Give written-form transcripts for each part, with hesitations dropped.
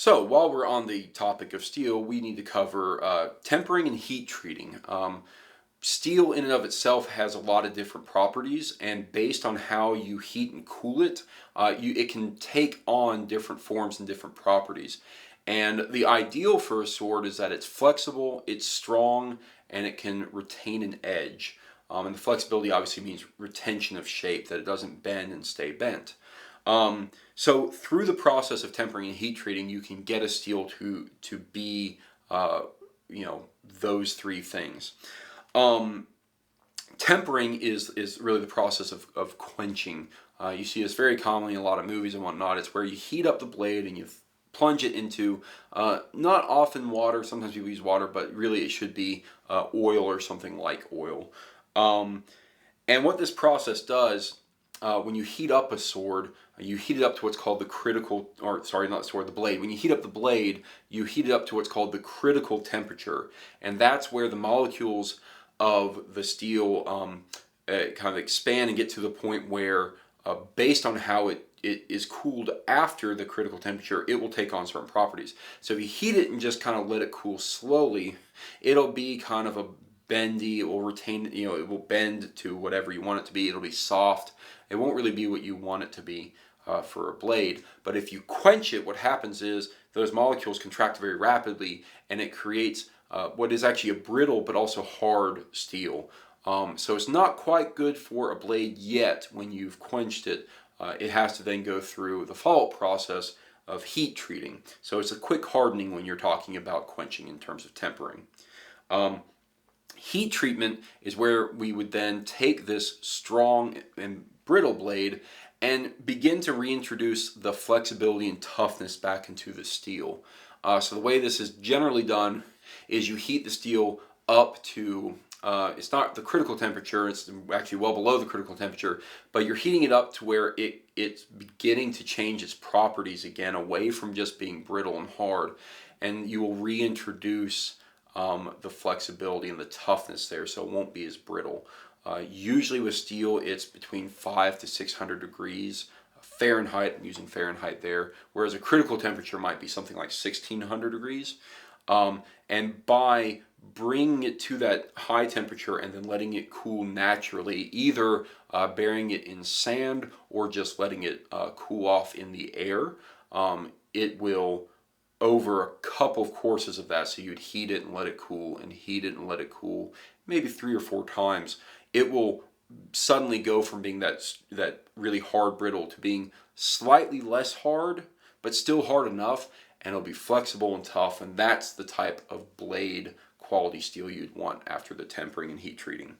So while we're on the topic of steel, we need to cover tempering and heat treating. Steel in and of itself has a lot of different properties, and based on how you heat and cool it, it can take on different forms and different properties. And the ideal for a sword is that it's flexible, it's strong, and it can retain an edge. And the flexibility obviously means retention of shape, that it doesn't bend and stay bent. So through the process of tempering and heat treating, you can get a steel to be, uh, those three things. Um, Tempering is really the process of quenching. You see this very commonly in a lot of movies and whatnot. It's where you heat up the blade and you plunge it into not often water. Sometimes people use water, but really it should be oil or something like oil. Um, and what this process does, when you heat up a sword, you heat it up to what's called the critical, or sorry, not the sword, the blade. When you heat up the blade, you heat it up to what's called the critical temperature. And that's where the molecules of the steel kind of expand and get to the point where, based on how it is cooled after the critical temperature, it will take on certain properties. So if you heat it and just kind of let it cool slowly, it'll be kind of a bendy, it will retain, it will bend to whatever you want it to be. It'll be soft. It won't really be what you want it to be for a blade. But if you quench it, what happens is those molecules contract very rapidly, and it creates what is actually a brittle but also hard steel. So it's not quite good for a blade yet when you've quenched it. It has to then go through the follow-up process of heat treating. So it's a quick hardening when you're talking about quenching in terms of tempering. Heat treatment is where we would then take this strong and brittle blade and begin to reintroduce the flexibility and toughness back into the steel. So the way this is generally done is you heat the steel up to, it's not the critical temperature, it's actually well below the critical temperature, but you're heating it up to where it's beginning to change its properties again, away from just being brittle and hard, and you will reintroduce the flexibility and the toughness there, so it won't be as brittle. Usually with steel, it's between 5 to 600 degrees Fahrenheit. I'm using Fahrenheit there, whereas a critical temperature might be something like 1600 degrees. And by bringing it to that high temperature and then letting it cool naturally, either burying it in sand or just letting it cool off in the air, it will, over a couple of courses of that, so you'd heat it and let it cool and heat it and let it cool, maybe 3 or 4 times, it will suddenly go from being that really hard brittle to being slightly less hard, but still hard enough, and it'll be flexible and tough, and that's the type of blade quality steel you'd want after the tempering and heat treating.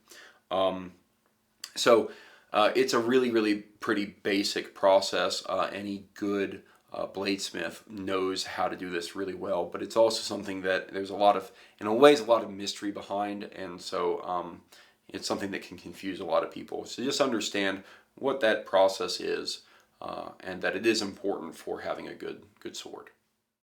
So it's a really, really pretty basic process. Any good bladesmith knows how to do this really well, but it's also something that there's a lot of, in a ways, a lot of mystery behind, and so it's something that can confuse a lot of people. So just understand what that process is, and that it is important for having a good sword.